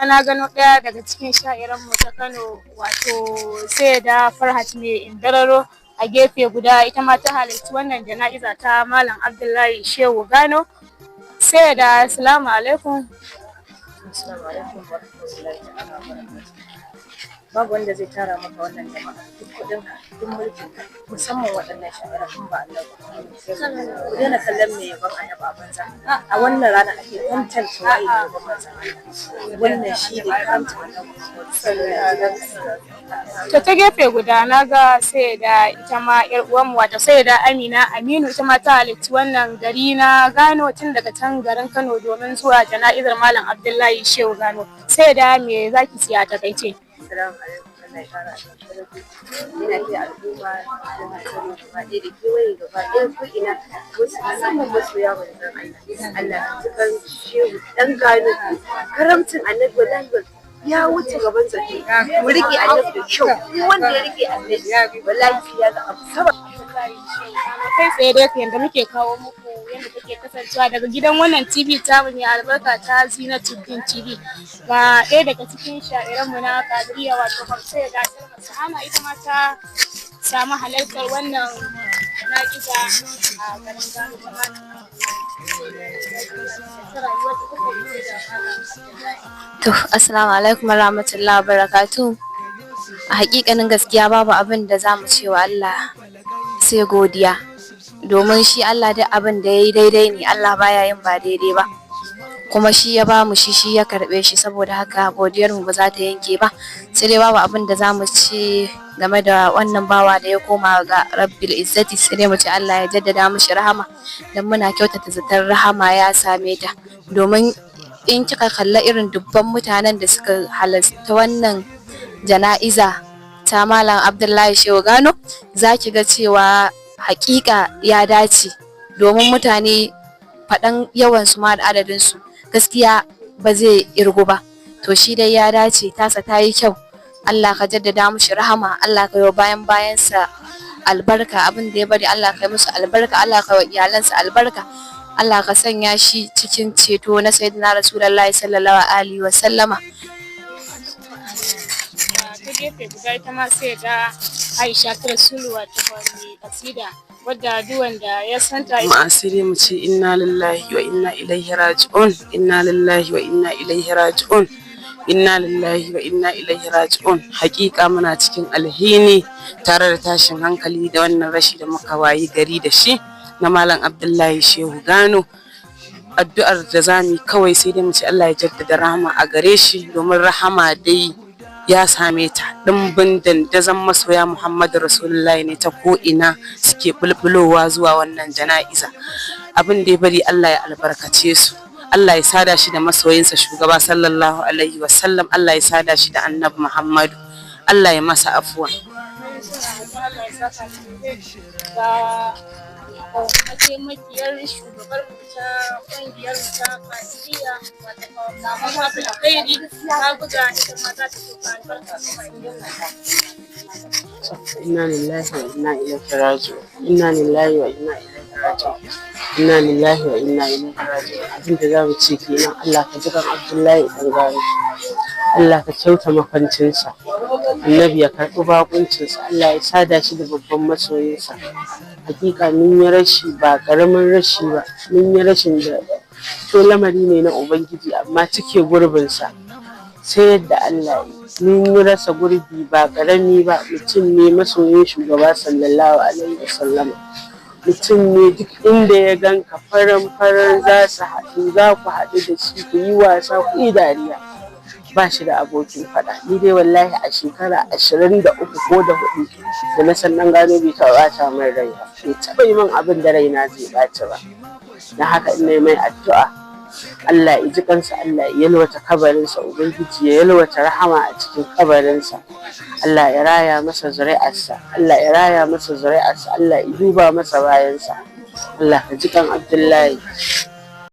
Na gano ɗaya daga cikin sha'iranmu ta Kano wato Saida Farhat mai Indararo a gefe guda ita ma ta halarci wannan jana'iza ta Malam Abdullahi Shehu Gano. Saida, assalamu alaikum. Assalamu alaikum wa rahmatullahi ta'ala wa barakatuh. Babu wanda zai tara maka wannan jama'a duk kuɗinka duk mulkinka musamman waɗannan sha'ira in ba Allah ba. Ku daina kallon mai yaban annabi a banza. A wannan rana ake tantance waye ne yaban manzon Allah. Wannan shi ne karamta annabi sallallahu alaihi wasallam. To ta gefe guda na ga Saida ita ma ƴar uwanmu wato Saida Amina Aminu ita ma ta halarci wannan gari na Gano tun daga can garin Kano domin zuwa jana'izar Malam Abdullahi Shehu Gano. Saida me zaki siya ta takaice? Assalamu alaikum. Allah ya kara ina ce al'umma da hankali gaba ɗaya da kewaye gaba ɗaya ko ina wasu musamman masoya manzon Allah. Allah ya tukar Shehu ɗan Gano karamcin annabi wallahi ya wuce gaban zato. Mu rike annabi da kyau. Wanda ya rike annabi wallahi ya ga abu sama. Kai tsaye dai yanda muke kawo muku yadda take kasancewa daga gidan wannan TV ta mai albarka ta Zinatuddin TV. Ga ɗaya daga cikin sha'iranmu na Kadiriya wato Hafsat da Sahana ita ma ta samu halartar wannan jana'iza a garin Gano. To, assalamu alaikum warahmatullahi wabarakatuh. A hakikanin gaskiya babu abin da zamu ce wa Allah sai godiya. Domin shi Allah duk abin da yayi daidai ne, Allah baya yin ba daidai ba. Kuma shi ya bamu shi ya karbe shi saboda haka godiyar mu ba za ta yanke ba. Sai dai babu abin da zamu ce game da wannan bawa da ya koma ga Rabbil Izzati, sai dai mu ce Allah ya jaddada mishi rahama dan muna kyautata zaton rahama ya same ta. Domin in kika kalla irin dubban mutanen da suka halarta wannan jana'iza ta Malam Abdullahi Shehu Gano, zaki ga cewa hakika ya dace domin mutane faɗan yawan su ma da adadin su gaskiya ba zai irgu ba. To shi dai ya dace, tasa ta yi kyau. Allah ka jaddada mushi rahama, Allah ka yi bayansa albarka, abin da ya bari Allah ka yi musu albarka, Allah ka yi iyalansa albarka, Allah ka sanya shi cikin ceto na Sayyidina Rasulullahi sallallahu alaihi wa sallama. Ta gefe guda ita ma sai da Aisha Rasulu wato wani kasida wadda duk wanda ya santa mu asiri mu ce inna lillahi wa inna ilaihi raji'un, inna lillahi wa inna ilaihi raji'un, inna lillahi wa inna ilaihi raji'un. Hakika muna cikin alhini tare da tashin hankali da wannan rashi da muka wayi gari da shi na Malam Abdullahi Shehu Gano. Addu'ar da zamu kawai sai dai mu ce Allah ya jaddada rahama a gare shi, domin rahama dai ya same ta. Dimbin dandazon masoya Muhammadu Rasulullahi ne ta ko ina suke bulbulowa zuwa wannan jana'iza. Abin da ya bari Allah ya albarkace su, Allah ya sada shi da masoyinsa shugaba sallallahu alaihi wasallam, Allah ya sada shi da annabi Muhammadu, Allah ya masa afuwa. Mataimakiyar shugabar ta ƙungiyar ta Kadiriya wata Maman Hafiz Alkhairi ta buga ita ma za ta tuka albarka. Inna lillahi wa inna ilaihi raji'un, inna lillahi wa inna ilaihi raji'un, inna lillahi wa inna ilaihi raji'un. Abin da zamu ce kenan, Allah ka jikan Abdullahi dan Gano, Allah ka kyauta makwancinsa, Annabi ya karɓi bakuncinsa, Allah ya sada shi da babban masoyinsa. Hakika mun yi rashi ba karamin rashi ba, mun yi rashin da to lamari ne na Ubangiji amma cike gurbinsa sai yadda Allah yi. Mun yi rasa gurbi ba karami ba, mutum ne masoyin shugaba sallallahu alaihi wasallam, mutum ne duk inda ya ganka faran za su haɗu, za ku haɗu da shi ku yi wasa ku yi dariya, ba shi da abokin faɗa. Ni dai wallahi a shekara 23 ko da 4 da na san Gano bai taɓa ɓata min rai ba, bai taɓa yi min abin da raina zai ɓaci ba. Na haka ina mai addu'a Allah ya ji kansa, Allah ya yalwata kabarinsa, Ubangiji ya yalwata rahama a cikin kabarinsa, Allah ya raya masa zuri'arsa, Allah ya raya masa zuri'arsa, Allah ya duba masa bayansa. Allah ka ji kan Abdullahi.